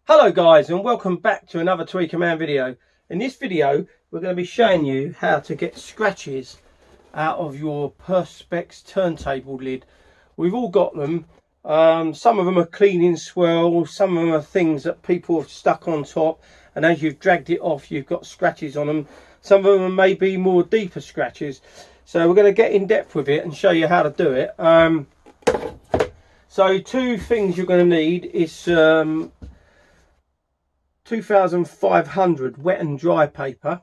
Hello guys, and welcome back to another Tweaker Man video. In this video we're going to be showing you how to get scratches out of your Perspex turntable lid. We've all got them. Some of them are cleaning swirl, some of them are things that people have stuck on top, and as you've dragged it off you've got scratches on them. Some of them may be more deeper scratches, so we're going to get in depth with it and show you how to do it. So two things you're going to need is 2500 wet and dry paper,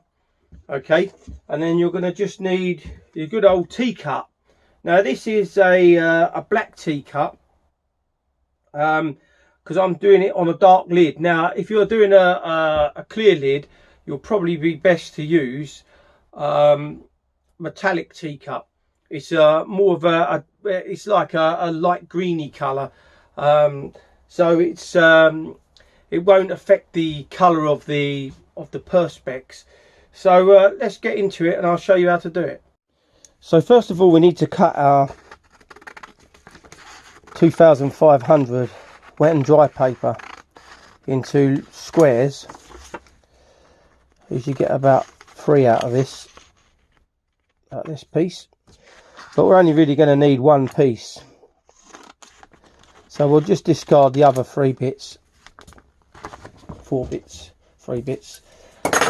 okay, and then you're going to just need your good old teacup. Now this is a black teacup because I'm doing it on a dark lid. Now if you're doing a clear lid, you'll probably be best to use metallic teacup. It's more of it's like a light greeny colour, so it's it won't affect the colour of the Perspex. So let's get into it and I'll show you how to do it. So first of all we need to cut our 2500 wet and dry paper into squares. Usually get about 3 out of this piece, but we're only really going to need 1 piece, so we'll just discard the other 3 bits. 4 bits, 3 bits.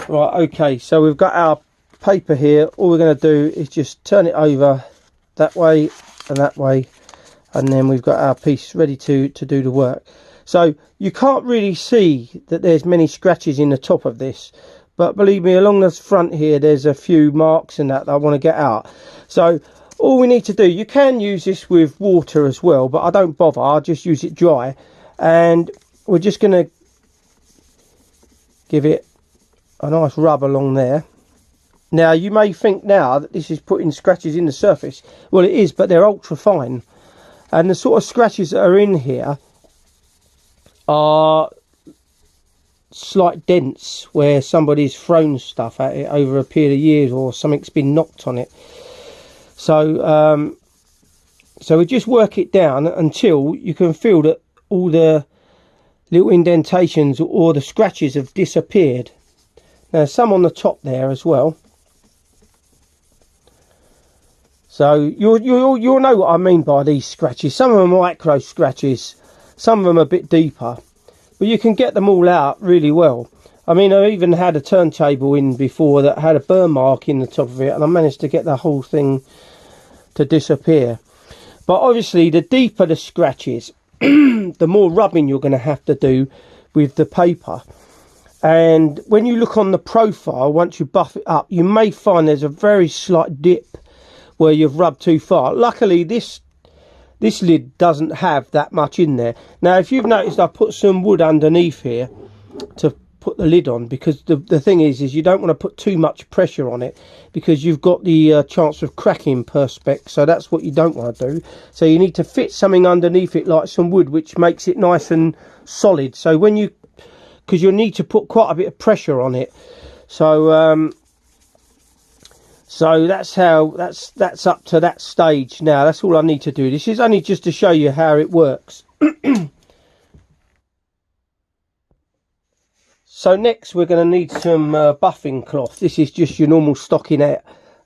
Right, okay, so we've got our paper here. All we're going to do is just turn it over that way and that way, and then we've got our piece ready to do the work. So you can't really see that there's many scratches in the top of this, but believe me, along the front here there's a few marks and that I want to get out. So all we need to do, you can use this with water as well, but I don't bother, I'll just use it dry, and we're just going to give it a nice rub along there. Now you may think now that this is putting scratches in the surface. Well, it is, but they're ultra fine, and the sort of scratches that are in here are slight dents where somebody's thrown stuff at it over a period of years, or something's been knocked on it. So so we just work it down until you can feel that all the little indentations or the scratches have disappeared. Now some on the top there as well, so you'll know what I mean by these scratches. Some of them are micro scratches, some of them are a bit deeper, but you can get them all out really well. I mean, I even had a turntable in before that had a burn mark in the top of it, and I managed to get the whole thing to disappear. But obviously the deeper the scratches, the more rubbing you're going to have to do with the paper. And when you look on the profile, once you buff it up, you may find there's a very slight dip where you've rubbed too far. Luckily this lid doesn't have that much in there. Now if you've noticed, I put some wood underneath here to put the lid on, because the thing is you don't want to put too much pressure on it, because you've got the chance of cracking Perspex, so that's what you don't want to do. So you need to fit something underneath it, like some wood, which makes it nice and solid. So when you, because you'll need to put quite a bit of pressure on it. So so that's up to that stage. Now that's all I need to do. This is only just to show you how it works. So next we're going to need some buffing cloth. This is just your normal stockinette.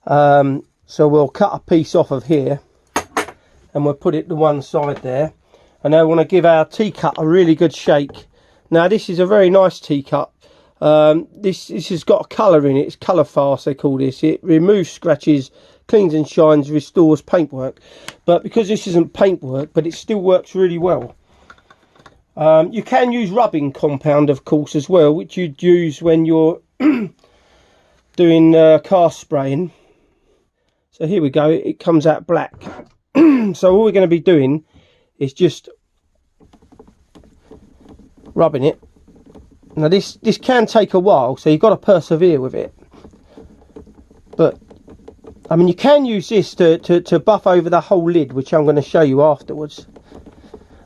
So we'll cut a piece off of here and we'll put it to one side there. And now we want to give our teacup a really good shake. Now this is a very nice teacup. This has got a colour in it. It's colour fast, they call this. It removes scratches, cleans and shines, restores paintwork. But because this isn't paintwork, but it still works really well. You can use rubbing compound, of course, as well, which you'd use when you're doing car spraying. So here we go, it comes out black. So all we're going to be doing is just rubbing it. Now this can take a while, so you've got to persevere with it. But I mean, you can use this to buff over the whole lid, which I'm going to show you afterwards.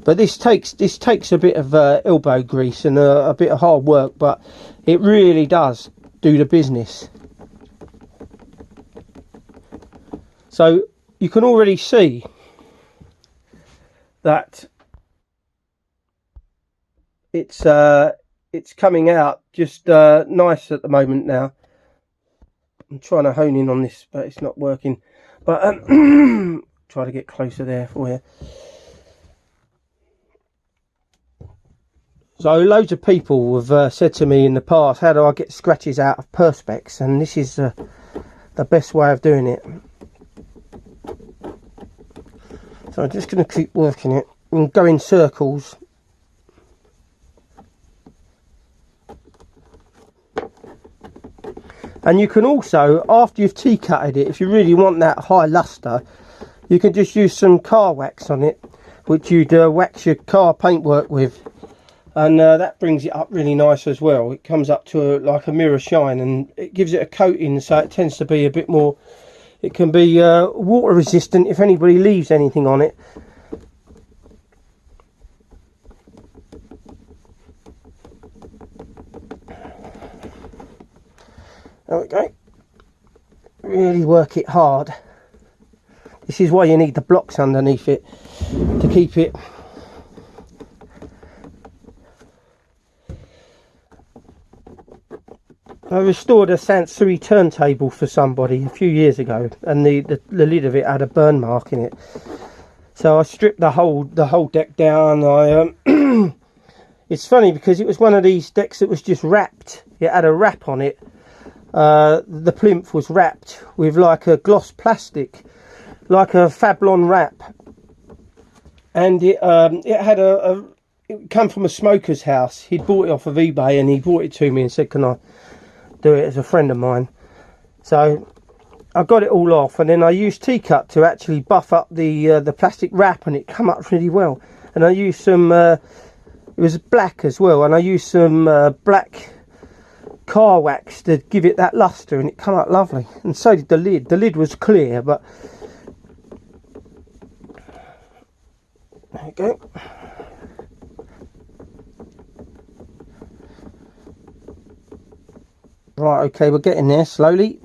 But this takes a bit of elbow grease and a bit of hard work, but it really does do the business. So you can already see that it's it's coming out just nice at the moment now. I'm trying to hone in on this, but it's not working. But try to get closer there for you. So loads of people have said to me in the past, how do I get scratches out of Perspex? And this is the best way of doing it. So I'm just going to keep working it and go in circles. And you can also, after you've tea-cutted it, if you really want that high luster, you can just use some car wax on it, which you'd wax your car paintwork with. And that brings it up really nice as well. It comes up to like a mirror shine, and it gives it a coating, so it tends to be a bit more, it can be water resistant if anybody leaves anything on it. There we go. Really work it hard. This is why you need the blocks underneath it to keep it. I restored a Perspex turntable for somebody a few years ago, and the lid of it had a burn mark in it. So I stripped the whole deck down. It's funny because it was one of these decks that was just wrapped. It had a wrap on it. The plinth was wrapped with like a gloss plastic, like a Fablon wrap, and it had it come from a smoker's house. He'd bought it off of eBay, and he brought it to me and said, can I do it as a friend of mine? So I got it all off, and then I used T-cut to actually buff up the plastic wrap, and it come up really well. And I used some it was black as well, and I used some black car wax to give it that luster, and it come out lovely. And so did the lid. The lid was clear, but there we go. Right, okay, we're getting there slowly.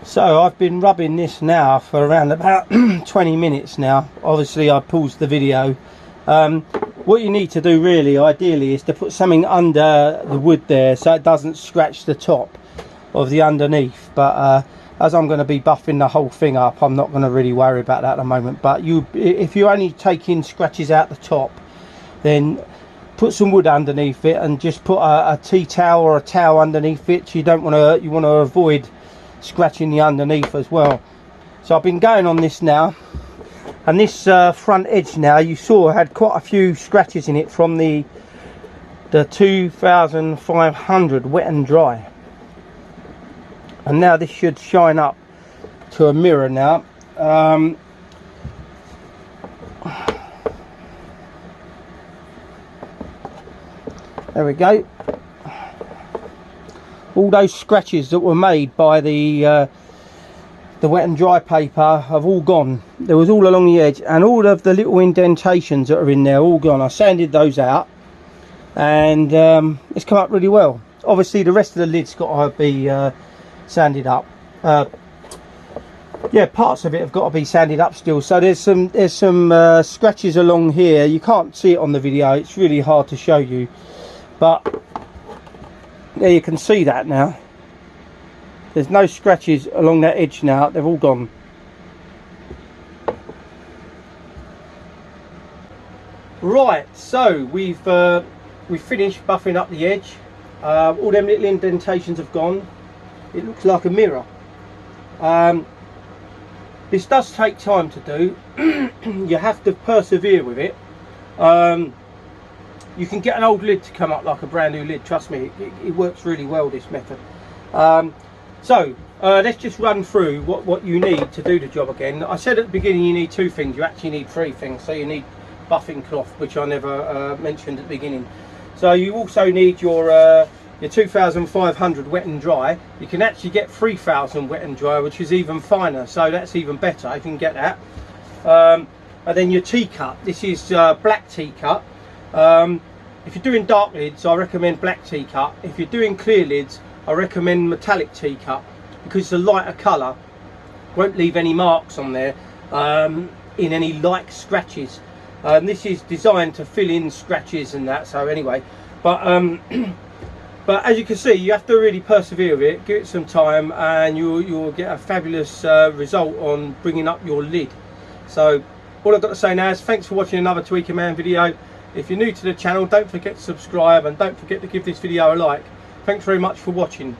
So I've been rubbing this now for around about 20 minutes now. Obviously I paused the video. What you need to do really, ideally, is to put something under the wood there so it doesn't scratch the top of the underneath. But as I'm going to be buffing the whole thing up, I'm not going to really worry about that at the moment. But if you're only taking scratches out the top, then put some wood underneath it and just put a tea towel or a towel underneath it. You don't want to, you want to avoid scratching the underneath as well. So I've been going on this now, and this front edge now, you saw had quite a few scratches in it from the 2500 wet and dry, and now this should shine up to a mirror now. There we go. All those scratches that were made by the wet and dry paper have all gone. There was all along the edge, and all of the little indentations that are in there all gone. I sanded those out, and it's come up really well. Obviously the rest of the lid's got to be sanded up. Yeah, parts of it have got to be sanded up still. So there's some scratches along here. You can't see it on the video, it's really hard to show you, but there you can see that now. There's no scratches along that edge now, they've all gone. Right, so we've finished buffing up the edge. All them little indentations have gone. It looks like a mirror. This does take time to do. You have to persevere with it. You can get an old lid to come up like a brand new lid, trust me, it works really well, this method. So let's just run through what you need to do the job again. I said at the beginning you need two things, you actually need three things. So you need buffing cloth, which I never mentioned at the beginning. So you also need your 2500 wet and dry. You can actually get 3000 wet and dry, which is even finer, so that's even better if you can get that. And then your T-cut, this is black T-cut. If you're doing dark lids, I recommend black T-cut. If you're doing clear lids, I recommend metallic T-cut, because it's a lighter colour, won't leave any marks on there. in any like scratches. This is designed to fill in scratches and that, so anyway, but but as you can see, you have to really persevere with it, give it some time, and you'll get a fabulous result on bringing up your lid. So all I've got to say now is thanks for watching another Tweaker Man video. If you're new to the channel, don't forget to subscribe and don't forget to give this video a like. Thanks very much for watching.